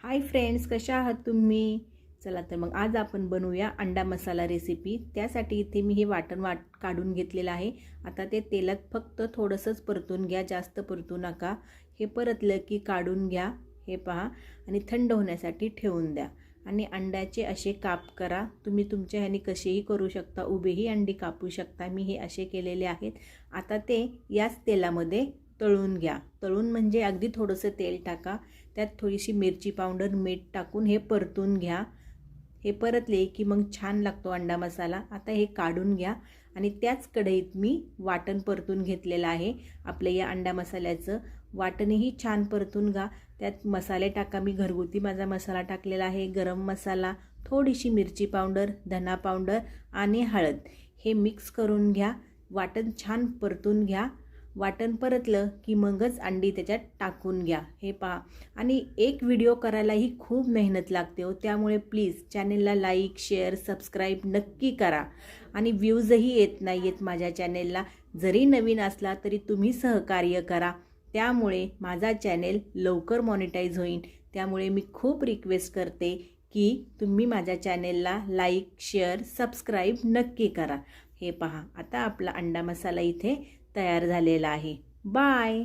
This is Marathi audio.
हाय फ्रेंड्स, कशा आहात तुम्ही? चला तर मग आज आपण बनवूया अंडा मसाला रेसिपी। त्यासाठी इथे मी हे वाटण काढून घेतलेलं आहे। आता ते तेलात फक्त थोडंसंच परतून घ्या, जास्त परतू नका। हे परतलं की काढून घ्या, हे पहा, आणि थंड होण्यासाठी ठेवून द्या। आणि अंड्याचे असे काप करा। तुम्ही तुमच्या ह्याने कसेही करू शकता, उभेही अंडी कापू शकता। मी हे असे केलेले आहेत। आता ते याच तेलामध्ये तळून घ्या। तळून म्हणजे अगदी थोडंसं तेल टाका, त्यात थोडीशी मिरची पावडर, मीठ टाकून हे परतून घ्या। हे परतले की मग छान लागतो अंडा मसाला। आता हे काढून घ्या आणि त्याच कढईत मी वाटण परतून घेतलेलं आहे। आपल्या या अंडा मसाल्याचं वाटणही छान परतून घ्या। त्यात मसाले टाका। मी घरगुती माझा मसाला टाकलेला आहे, गरम मसाला, थोडीशी मिरची पावडर, धना पावडर आणि हळद। हे मिक्स करून घ्या। वाटण छान परतून घ्या। वाटण परतलं की मगच अंडी त्याच्यात टाकून घ्या। हे पहा, आणि एक व्हिडिओ करायलाही खूप मेहनत लागते हो, त्यामुळे प्लीज चॅनेलला लाईक, शेअर, सबस्क्राईब नक्की करा। आणि व्ह्यूजही येत नाही आहेत माझ्या चॅनेलला। जरी नवीन असला तरी तुम्ही सहकार्य करा, त्यामुळे माझा चॅनेल लवकर मॉनिटाईज होईल। त्यामुळे मी खूप रिक्वेस्ट करते की तुम्ही माझ्या चॅनेलला लाईक, शेअर, सबस्क्राईब नक्की करा। हे पहा, आता आपला अंडा मसाला इथे तयार झालेला आहे। बाय।